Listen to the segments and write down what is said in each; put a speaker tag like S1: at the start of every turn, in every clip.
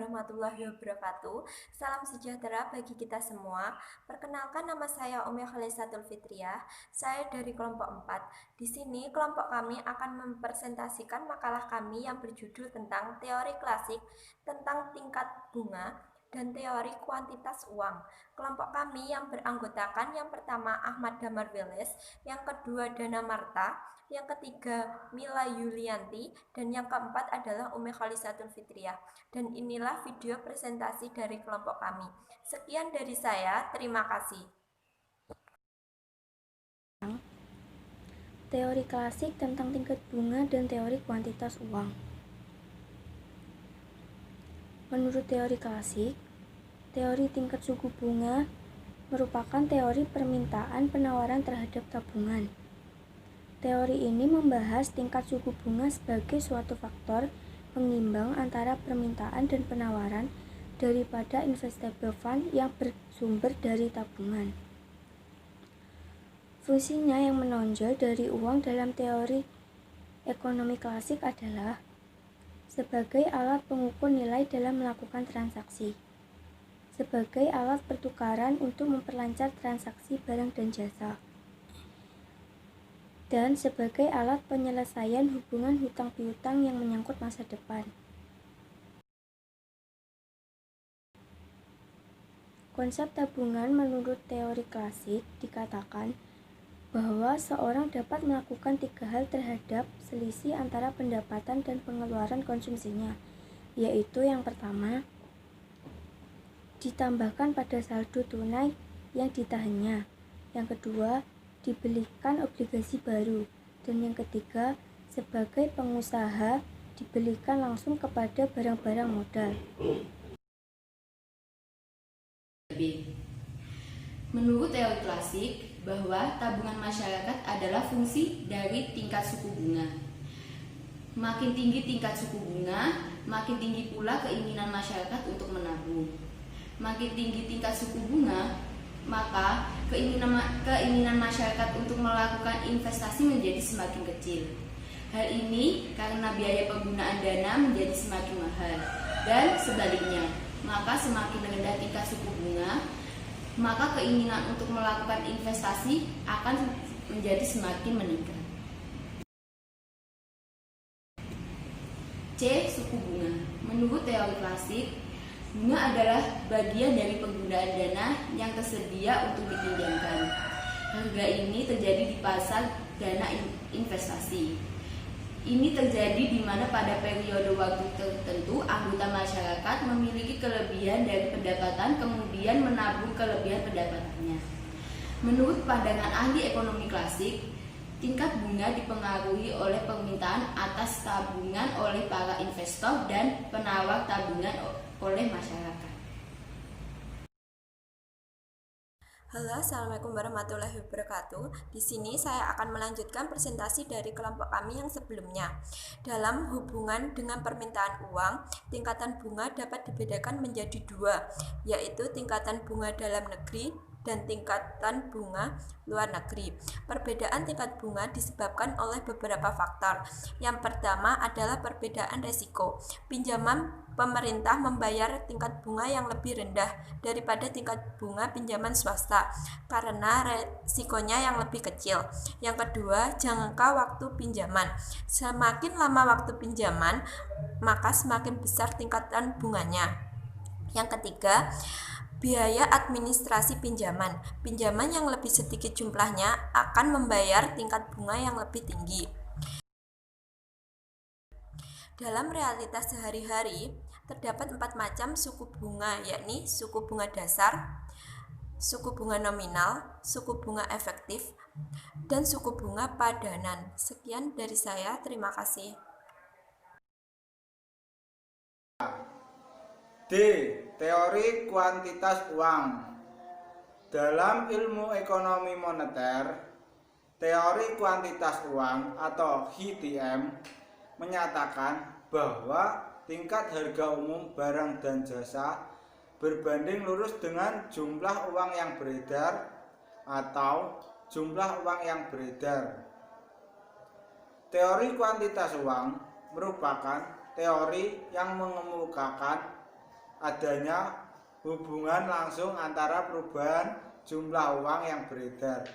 S1: warahmatullahi wabarakatuh. Salam sejahtera bagi kita semua. Perkenalkan, nama saya Umi Khalisatul Fitriah. Saya dari kelompok 4. Di sini kelompok kami akan mempresentasikan makalah kami yang berjudul tentang teori klasik tentang tingkat bunga dan teori kuantitas uang. Kelompok kami yang beranggotakan yang pertama Ahmad Damar Weles, yang kedua Dana Marta, yang ketiga Mila Yulianti, dan yang keempat adalah Umi Khalisatul Fitriah. Dan inilah video presentasi dari kelompok kami. Sekian dari saya, terima kasih.
S2: Teori klasik tentang tingkat bunga dan teori kuantitas uang. Menurut teori klasik, teori tingkat suku bunga merupakan teori permintaan penawaran terhadap tabungan. Teori ini membahas tingkat suku bunga sebagai suatu faktor pengimbang antara permintaan dan penawaran daripada investable fund yang bersumber dari tabungan. Fungsinya yang menonjol dari uang dalam teori ekonomi klasik adalah sebagai alat pengukur nilai dalam melakukan transaksi, sebagai alat pertukaran untuk memperlancar transaksi barang dan jasa, dan sebagai alat penyelesaian hubungan hutang piutang yang menyangkut masa depan. Konsep tabungan menurut teori klasik dikatakan bahwa seorang dapat melakukan 3 hal terhadap selisih antara pendapatan dan pengeluaran konsumsinya, yaitu yang pertama, ditambahkan pada saldo tunai yang ditahannya, yang kedua, dibelikan obligasi baru, dan yang ketiga, sebagai pengusaha, dibelikan langsung kepada barang-barang modal.
S3: Menurut teori klasik, bahwa tabungan masyarakat adalah fungsi dari tingkat suku bunga. Makin tinggi tingkat suku bunga, makin tinggi pula keinginan masyarakat untuk menabung. Makin tinggi tingkat suku bunga, maka keinginan masyarakat untuk melakukan investasi menjadi semakin kecil. Hal ini karena biaya penggunaan dana menjadi semakin mahal, dan sebaliknya, maka semakin rendah tingkat suku bunga, maka keinginan untuk melakukan investasi akan menjadi semakin meningkat. C. Suku bunga. Menurut teori klasik, bunga adalah bagian dari penggunaan dana yang tersedia untuk dipinjamkan. Harga ini terjadi di pasar dana investasi. Ini terjadi di mana pada periode waktu tertentu anggota masyarakat memiliki kelebihan dari pendapatan kemudian menabung kelebihan pendapatannya. Menurut pandangan ahli ekonomi klasik, tingkat bunga dipengaruhi oleh permintaan atas tabungan oleh para investor dan penawar tabungan oleh masyarakat.
S1: Halo, assalamualaikum warahmatullahi wabarakatuh. Di sini saya akan melanjutkan presentasi dari kelompok kami yang sebelumnya. Dalam hubungan dengan permintaan uang, tingkatan bunga dapat dibedakan menjadi 2, yaitu tingkatan bunga dalam negeri dan tingkatan bunga luar negeri. Perbedaan tingkat bunga disebabkan oleh beberapa faktor. Yang pertama adalah perbedaan resiko. Pinjaman pemerintah membayar tingkat bunga yang lebih rendah daripada tingkat bunga pinjaman swasta karena resikonya yang lebih kecil. Yang kedua, jangka waktu pinjaman. Semakin lama waktu pinjaman, maka semakin besar tingkatan bunganya. Yang ketiga, biaya administrasi pinjaman. Pinjaman yang lebih sedikit jumlahnya akan membayar tingkat bunga yang lebih tinggi. Dalam realitas sehari-hari, terdapat 4 macam suku bunga, yakni suku bunga dasar, suku bunga nominal, suku bunga efektif, dan suku bunga padanan. Sekian dari saya, terima kasih.
S4: D. Teori kuantitas uang. Dalam ilmu ekonomi moneter, teori kuantitas uang atau HTM menyatakan bahwa tingkat harga umum barang dan jasa berbanding lurus dengan jumlah uang yang beredar atau jumlah uang yang beredar. Teori kuantitas uang merupakan teori yang mengemukakan adanya hubungan langsung antara perubahan jumlah uang yang beredar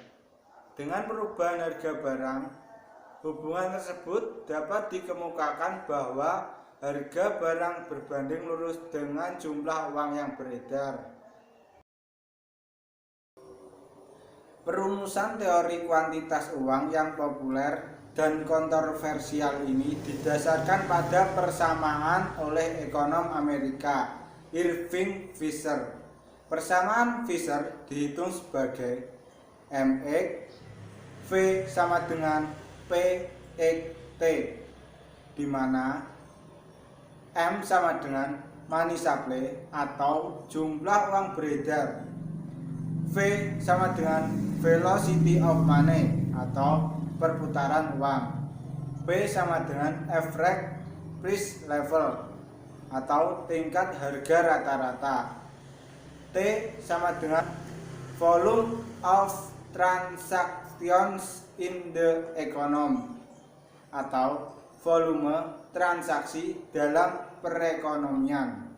S4: dengan perubahan harga barang. Hubungan tersebut dapat dikemukakan bahwa harga barang berbanding lurus dengan jumlah uang yang beredar. Perumusan teori kuantitas uang yang populer dan kontroversial ini didasarkan pada persamaan oleh ekonom Amerika Irving Fisher. Persamaan Fisher dihitung sebagai MX V sama dengan PX T, di mana M sama dengan money supply atau jumlah uang beredar, V sama dengan velocity of money atau perputaran uang, P sama dengan average price level atau tingkat harga rata-rata, T sama dengan volume of transactions in the economy atau volume transaksi dalam perekonomian.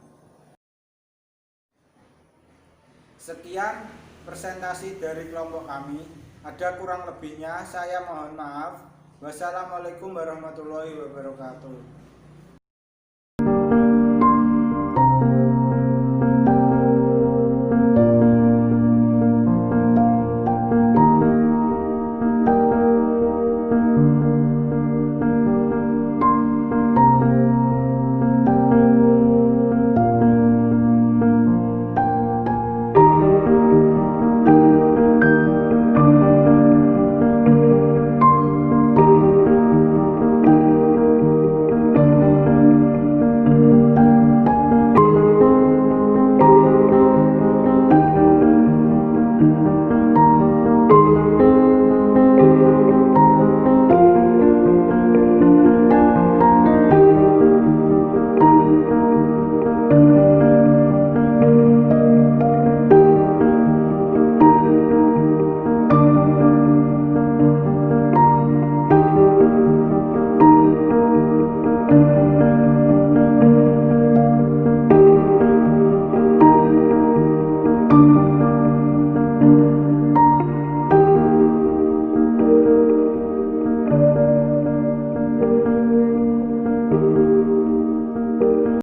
S4: Sekian presentasi dari kelompok kami. Ada kurang lebihnya, saya mohon maaf. Wassalamualaikum warahmatullahi wabarakatuh.